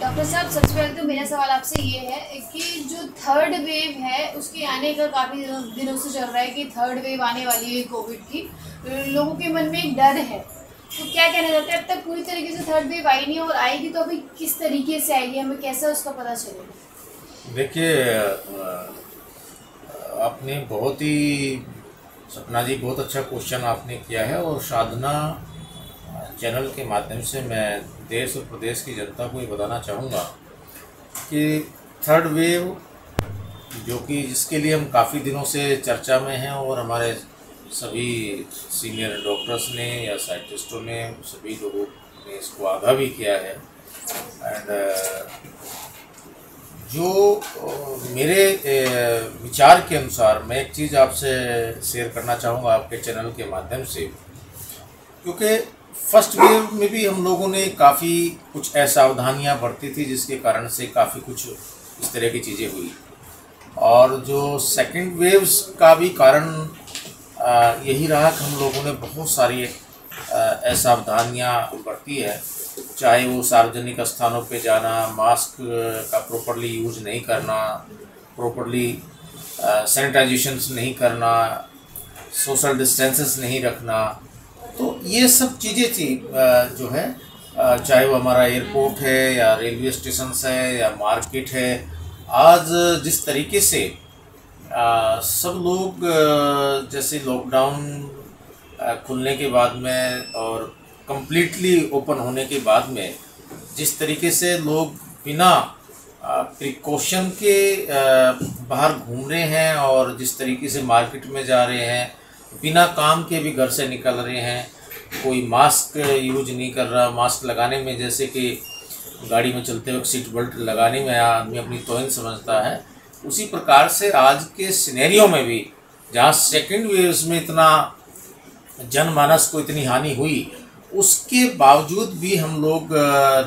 Doctor साहब, सबसे पहले तो मेरा सवाल आपसे ये है कि जो थर्ड वेव है उसके आने का काफ़ी दिनों से चल रहा है कि थर्ड वेव आने वाली है कोविड की। लोगों के मन में एक डर है, तो क्या कहना चाहते हैं? अब तक पूरी तरीके से थर्ड वेव आई नहीं, और आएगी तो अभी किस तरीके से आएगी, हमें कैसा उसका पता चलेगा? देखिए, आपने बहुत ही, सपना जी, बहुत अच्छा क्वेश्चन आपने किया है। और साधना चैनल के माध्यम से मैं देश और प्रदेश की जनता को ये बताना चाहूँगा कि थर्ड वेव, जो कि जिसके लिए हम काफ़ी दिनों से चर्चा में हैं और हमारे सभी सीनियर डॉक्टर्स ने या साइंटिस्टों ने, सभी लोगों ने इसको आगाह भी किया है। एंड जो मेरे विचार के अनुसार मैं एक चीज़ आपसे शेयर करना चाहूँगा आपके चैनल के माध्यम से, क्योंकि फर्स्ट वेव में भी हम लोगों ने काफ़ी कुछ असावधानियाँ बरती थी, जिसके कारण से काफ़ी कुछ इस तरह की चीज़ें हुई। और जो सेकंड वेव्स का भी कारण यही रहा कि हम लोगों ने बहुत सारी असावधानियाँ बरती है, चाहे वो सार्वजनिक स्थानों पे जाना, मास्क का प्रॉपरली यूज नहीं करना, प्रॉपरली सैनिटाइजेशंस नहीं करना, सोशल डिस्टेंसेस नहीं रखना। तो ये सब चीज़ें थी जो है, चाहे वो हमारा एयरपोर्ट है या रेलवे स्टेशन है या मार्केट है। आज जिस तरीके से सब लोग जैसे लॉकडाउन खुलने के बाद में और कंप्लीटली ओपन होने के बाद में जिस तरीके से लोग बिना प्रिकॉशन के बाहर घूम रहे हैं और जिस तरीके से मार्केट में जा रहे हैं, बिना काम के भी घर से निकल रहे हैं, कोई मास्क यूज नहीं कर रहा। मास्क लगाने में, जैसे कि गाड़ी में चलते वक्त सीट बेल्ट लगाने में आदमी अपनी तौहीन समझता है, उसी प्रकार से आज के सिनेरियो में भी, जहाँ सेकंड वेव्स में इतना जनमानस को इतनी हानि हुई, उसके बावजूद भी हम लोग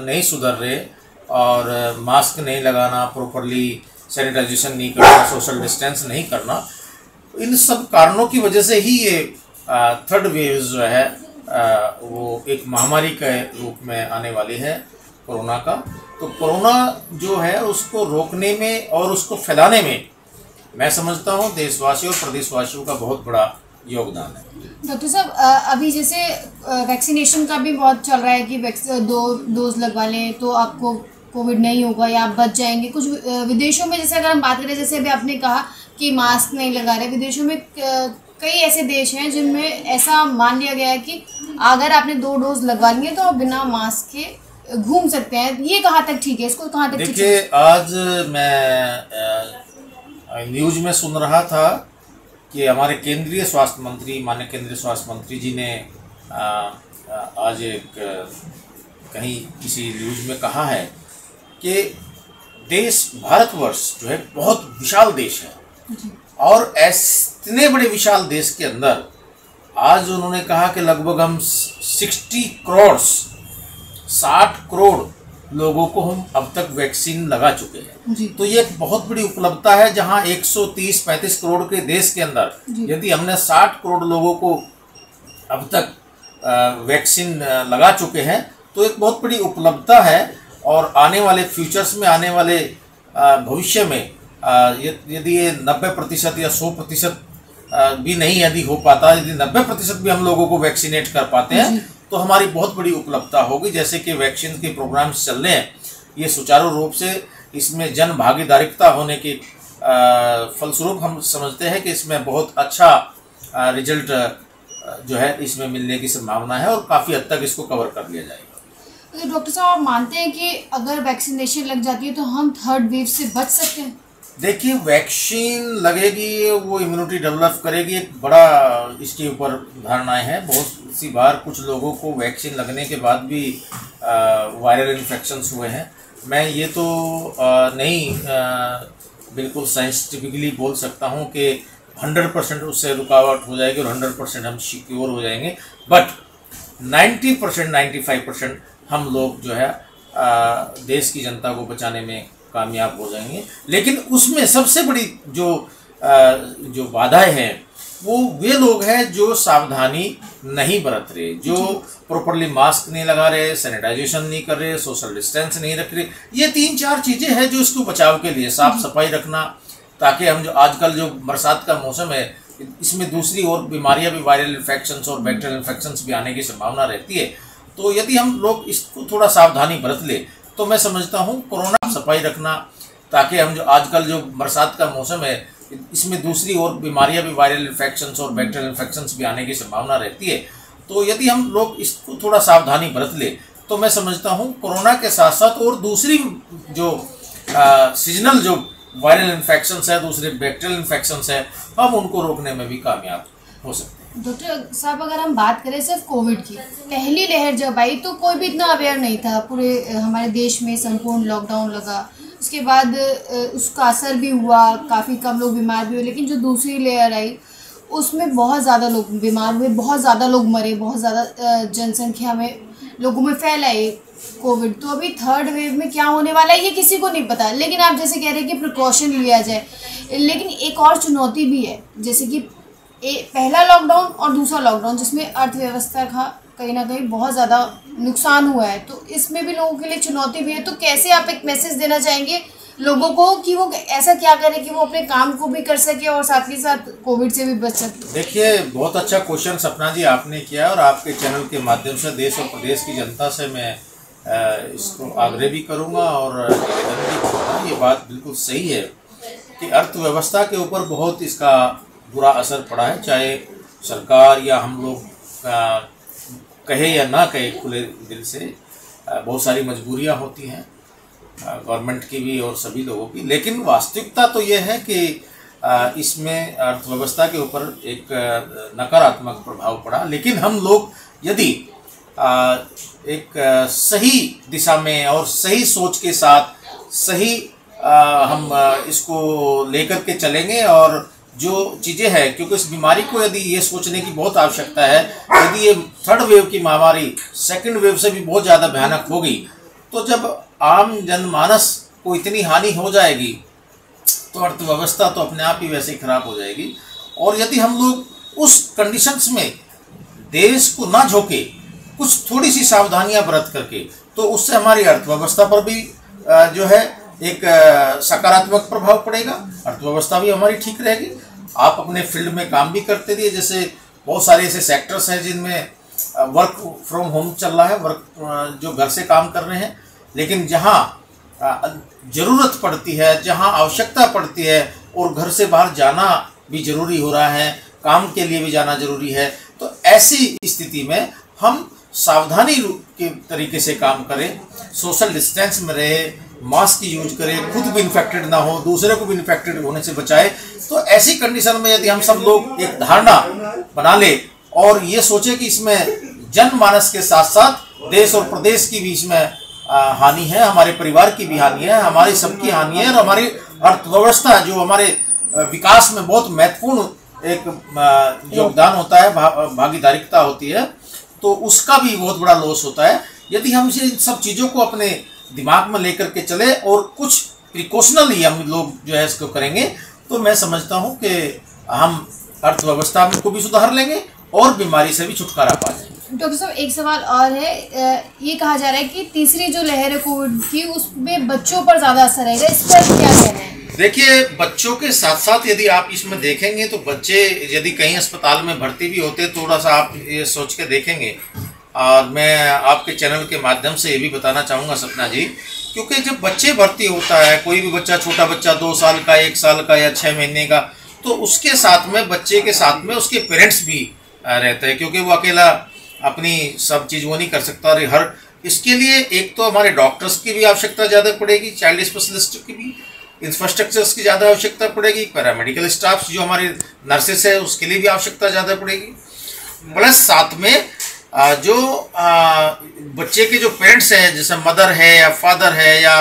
नहीं सुधर रहे और मास्क नहीं लगाना, प्रॉपरली सैनिटाइजेशन नहीं करना, सोशल डिस्टेंस नहीं करना, इन सब कारणों की वजह से ही ये थर्ड वेव जो है वो एक महामारी के रूप में आने वाली है, कोरोना का। तो कोरोना जो है उसको रोकने में और उसको फैलाने में मैं समझता हूँ देशवासियों और प्रदेशवासियों का बहुत बड़ा योगदान है। डॉक्टर साहब, अभी जैसे वैक्सीनेशन का भी बहुत चल रहा है कि 2 डोज लगवा लें तो आपको कोविड नहीं होगा या आप बच जाएंगे। कुछ विदेशों में, जैसे अगर हम बात करें, जैसे अभी आपने कहा कि मास्क नहीं लगा रहे, विदेशों में कई ऐसे देश हैं जिनमें ऐसा मान लिया गया है कि अगर आपने 2 डोज लगवा लिए तो आप बिना मास्क के घूम सकते हैं। ये कहाँ तक ठीक है? इसको कहाँ तक ठीक है? देखिए, आज मैं न्यूज में सुन रहा था कि हमारे केंद्रीय स्वास्थ्य मंत्री, माननीय केंद्रीय स्वास्थ्य मंत्री जी ने आज एक कहीं किसी न्यूज में कहा है कि देश, भारतवर्ष जो है बहुत विशाल देश है, और इतने बड़े विशाल देश के अंदर आज उन्होंने कहा कि लगभग हम 60 करोड़ लोगों को हम अब तक वैक्सीन लगा चुके हैं। तो ये एक बहुत बड़ी उपलब्धता है, जहां 130-135 करोड़ के देश के अंदर यदि हमने 60 करोड़ लोगों को अब तक वैक्सीन लगा चुके हैं तो एक बहुत बड़ी उपलब्धता है। और आने वाले फ्यूचर्स में, आने वाले भविष्य में यदि ये 90% या 100% भी नहीं यदि हो पाता, यदि 90% भी हम लोगों को वैक्सीनेट कर पाते हैं तो हमारी बहुत बड़ी उपलब्धता होगी। जैसे कि वैक्सीन के प्रोग्राम्स चल रहे हैं, ये सुचारू रूप से इसमें जन भागीदारिता होने के फलस्वरूप हम समझते हैं कि इसमें बहुत अच्छा रिजल्ट जो है इसमें मिलने की संभावना है और काफ़ी हद तक इसको कवर कर लिया जाएगा। तो डॉक्टर साहब, आप मानते हैं कि अगर वैक्सीनेशन लग जाती है तो हम थर्ड वेव से बच सकते हैं? देखिए, वैक्सीन लगेगी, वो इम्यूनिटी डेवलप करेगी, एक बड़ा इसके ऊपर धारणाएं हैं। बहुत सी बार कुछ लोगों को वैक्सीन लगने के बाद भी वायरल इन्फेक्शंस हुए हैं। मैं ये तो नहीं बिल्कुल साइंटिफिकली बोल सकता हूँ कि 100% उससे रुकावट हो जाएगी और 100% हम सिक्योर हो जाएंगे, बट 90%, 95% हम लोग जो है देश की जनता को बचाने में कामयाब हो जाएंगे। लेकिन उसमें सबसे बड़ी जो बाधाएं हैं वो वे लोग हैं जो सावधानी नहीं बरत रहे, जो प्रॉपरली मास्क नहीं लगा रहे, सैनिटाइजेशन नहीं कर रहे, सोशल डिस्टेंस नहीं रख रहे। ये 3-4 चीज़ें हैं जो इसको बचाव के लिए, साफ सफाई रखना, ताकि हम जो आजकल जो बरसात का मौसम है इसमें दूसरी और बीमारियां भी, वायरल इन्फेक्शंस और बैक्टीरियल इन्फेक्शंस भी आने की संभावना रहती है। तो यदि हम लोग इसको थोड़ा सावधानी बरत ले तो मैं समझता हूँ कोरोना सफाई रखना, ताकि हम जो आजकल जो बरसात का मौसम है इसमें दूसरी और बीमारियां भी, वायरल इन्फेक्शंस और बैक्टीरियल इन्फेक्शंस भी आने की संभावना रहती है। तो यदि हम लोग इसको थोड़ा सावधानी बरत ले तो मैं समझता हूँ कोरोना के साथ साथ और दूसरी जो सीजनल जो वायरल इन्फेक्शंस है, दूसरे बैक्टीरियल इन्फेक्शंस है, हम उनको रोकने में भी कामयाब हो सकते हैं। डॉक्टर साहब, अगर हम बात करें सिर्फ कोविड की, पहली लहर जब आई तो कोई भी इतना अवेयर नहीं था, पूरे हमारे देश में संपूर्ण लॉकडाउन लगा, उसके बाद उसका असर भी हुआ, काफ़ी कम लोग बीमार भी हुए। लेकिन जो दूसरी लेयर आई उसमें बहुत ज़्यादा लोग बीमार हुए, बहुत ज़्यादा लोग मरे, बहुत ज़्यादा जनसंख्या में लोगों में फैला है कोविड। तो अभी थर्ड वेव में क्या होने वाला है ये किसी को नहीं पता। लेकिन आप जैसे कह रहे हैं कि प्रिकॉशन लिया जाए, लेकिन एक और चुनौती भी है, जैसे कि पहला लॉकडाउन और दूसरा लॉकडाउन जिसमें अर्थव्यवस्था का कहीं ना कहीं बहुत ज़्यादा नुकसान हुआ है, तो इसमें भी लोगों के लिए चुनौती भी है। तो कैसे आप एक मैसेज देना चाहेंगे लोगों को कि वो ऐसा क्या करें कि वो अपने काम को भी कर सके और साथ ही साथ कोविड से भी बच सके? देखिए, बहुत अच्छा क्वेश्चन सपना जी आपने किया, और आपके चैनल के माध्यम से देश और प्रदेश की जनता से मैं इसको आग्रह भी करूँगा और निवेदन भी करूँगा। ये बात बिल्कुल सही है कि अर्थव्यवस्था के ऊपर बहुत इसका बुरा असर पड़ा है, चाहे सरकार या हम लोग कहे या ना कहे खुले दिल से। बहुत सारी मजबूरियां होती हैं गवर्नमेंट की भी और सभी लोगों की, लेकिन वास्तविकता तो ये है कि इसमें अर्थव्यवस्था के ऊपर एक नकारात्मक प्रभाव पड़ा। लेकिन हम लोग यदि एक सही दिशा में और सही सोच के साथ सही हम इसको लेकर के चलेंगे, और जो चीज़ें हैं, क्योंकि इस बीमारी को यदि ये सोचने की बहुत आवश्यकता है, यदि ये थर्ड वेव की महामारी सेकंड वेव से भी बहुत ज़्यादा भयानक होगी, तो जब आम जनमानस को इतनी हानि हो जाएगी तो अर्थव्यवस्था तो अपने आप ही वैसे ही खराब हो जाएगी। और यदि हम लोग उस कंडीशंस में देश को ना झोंके, कुछ थोड़ी सी सावधानियां बरत करके, तो उससे हमारी अर्थव्यवस्था पर भी जो है एक सकारात्मक प्रभाव पड़ेगा, अर्थव्यवस्था भी हमारी ठीक रहेगी। आप अपने फील्ड में काम भी करते रहिए, जैसे बहुत सारे ऐसे सेक्टर्स हैं जिनमें वर्क फ्रॉम होम चल रहा है, वर्क जो घर से काम कर रहे हैं, लेकिन जहाँ ज़रूरत पड़ती है, जहाँ आवश्यकता पड़ती है और घर से बाहर जाना भी ज़रूरी हो रहा है, काम के लिए भी जाना ज़रूरी है, तो ऐसी स्थिति में हम सावधानी के तरीके से काम करें, सोशल डिस्टेंस में रहे, मास्क यूज करें, खुद भी इन्फेक्टेड ना हो, दूसरे को भी इन्फेक्टेड होने से बचाए। तो ऐसी कंडीशन में यदि हम सब लोग एक धारणा बना ले और ये सोचे कि इसमें जनमानस के साथ साथ देश और प्रदेश की भी इसमें हानि है, हमारे परिवार की भी हानि है, हमारी सबकी हानि है, और हमारी अर्थव्यवस्था जो हमारे विकास में बहुत महत्वपूर्ण एक योगदान होता है, भागीदारिता होती है, तो उसका भी बहुत बड़ा लॉस होता है। यदि हम इसे सब चीज़ों को अपने दिमाग में लेकर के चले और कुछ प्रिकॉशनली हम लोग जो है इसको करेंगे, तो मैं समझता हूँ कि हम अर्थव्यवस्था को भी सुधार लेंगे और बीमारी से भी छुटकारा पा जाएंगे। डॉक्टर साहब, एक सवाल और है, ये कहा जा रहा है कि तीसरी जो लहर है कोविड की उसमें बच्चों पर ज़्यादा असर रहेगा, इस पर क्या कहना है? देखिए, बच्चों के साथ साथ यदि आप इसमें देखेंगे तो बच्चे यदि कहीं अस्पताल में भर्ती भी होते, थोड़ा सा आप ये सोच के देखेंगे। और मैं आपके चैनल के माध्यम से ये भी बताना चाहूँगा सपना जी, क्योंकि जब बच्चे भर्ती होता है, कोई भी बच्चा, छोटा बच्चा 2 साल का, 1 साल का या 6 महीने का, तो उसके साथ में, बच्चे के साथ में उसके पेरेंट्स भी रहते हैं, क्योंकि वो अकेला अपनी सब चीज़ वो नहीं कर सकता। और हर इसके लिए एक तो हमारे डॉक्टर्स की भी आवश्यकता ज़्यादा पड़ेगी, चाइल्ड स्पेशलिस्ट की भी, इंफ्रास्ट्रक्चर्स की ज़्यादा आवश्यकता पड़ेगी, पैरामेडिकल स्टाफ जो हमारे नर्सेस है उसके लिए भी आवश्यकता ज़्यादा पड़ेगी, प्लस साथ में जो बच्चे के जो पेरेंट्स हैं, जैसे मदर है या फादर है या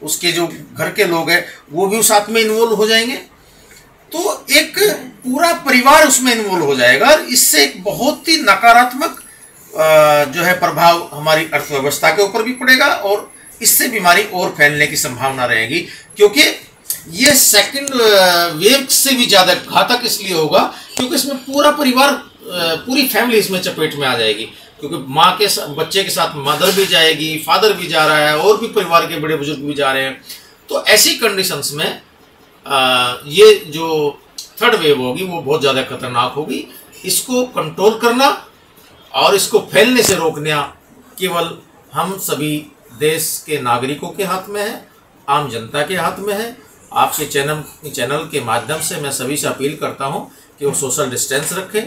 उसके जो घर के लोग हैं, वो भी साथ में इन्वॉल्व हो जाएंगे, तो एक पूरा परिवार उसमें इन्वॉल्व हो जाएगा। और इससे एक बहुत ही नकारात्मक जो है प्रभाव हमारी अर्थव्यवस्था के ऊपर भी पड़ेगा, और इससे बीमारी और फैलने की संभावना रहेगी, क्योंकि ये सेकंड वेव से भी ज़्यादा घातक इसलिए होगा क्योंकि इसमें पूरा परिवार, पूरी फैमिली इसमें चपेट में आ जाएगी, क्योंकि माँ के बच्चे के साथ मदर भी जाएगी, फादर भी जा रहा है, और भी परिवार के बड़े बुजुर्ग भी जा रहे हैं। तो ऐसी कंडीशंस में ये जो थर्ड वेव होगी वो बहुत ज़्यादा खतरनाक होगी। इसको कंट्रोल करना और इसको फैलने से रोकना केवल हम सभी देश के नागरिकों के हाथ में है, आम जनता के हाथ में है। आपके चैनल के माध्यम से मैं सभी से अपील करता हूं कि वो सोशल डिस्टेंस रखें,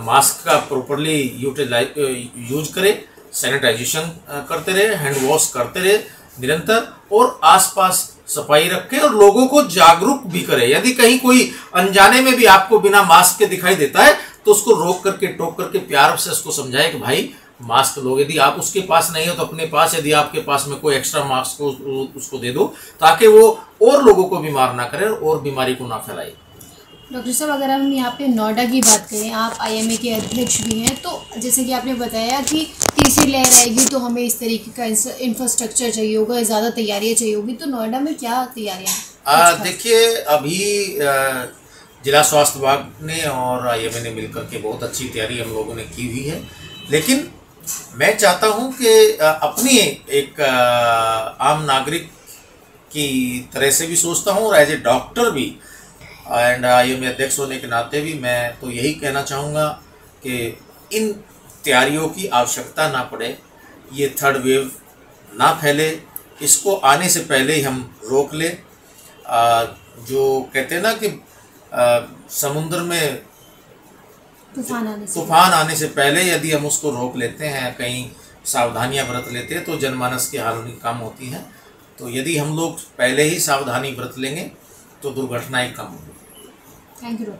मास्क का प्रॉपरली यूज करें, सैनिटाइजेशन करते रहे, हैंड वॉश करते रहे निरंतर, और आसपास सफाई रखें और लोगों को जागरूक भी करें। यदि कहीं कोई अनजाने में भी आपको बिना मास्क के दिखाई देता है तो उसको रोक करके, टोक करके, प्यार से उसको समझाएं कि भाई मास्क लो। यदि आप उसके पास नहीं हो तो अपने पास, यदि आपके पास में कोई एक्स्ट्रा मास्क हो उसको दे दो, ताकि वो और लोगों को बीमार ना करे और बीमारी को ना फैलाए। डॉक्टर साहब, अगर हम यहाँ पे नोएडा की बात करें, आप आईएमए के अध्यक्ष भी हैं, तो जैसे कि आपने बताया कि तीसरी लहर आएगी तो हमें इस तरीके का इंफ्रास्ट्रक्चर चाहिए होगा, ज़्यादा तैयारियाँ चाहिए होगी, तो नोएडा में क्या तैयारियाँ हैं? देखिए, अभी जिला स्वास्थ्य विभाग ने और आईएमए ने मिलकर के बहुत अच्छी तैयारी हम लोगों ने की हुई है, लेकिन मैं चाहता हूं कि अपनी एक आम नागरिक की तरह से भी सोचता हूं, और एज ए डॉक्टर भी एंड आईएमए अध्यक्ष होने के नाते भी मैं तो यही कहना चाहूँगा कि इन तैयारियों की आवश्यकता ना पड़े, ये थर्ड वेव ना फैले, इसको आने से पहले ही हम रोक लें। जो कहते हैं ना कि समुद्र में तूफान आने से पहले यदि हम उसको रोक लेते हैं, कहीं सावधानियां बरत लेते हैं, तो जनमानस की हानि कम होती हैं। तो यदि हम लोग पहले ही सावधानी बरत लेंगे तो दुर्घटनाएं कम होंगी। Thank you.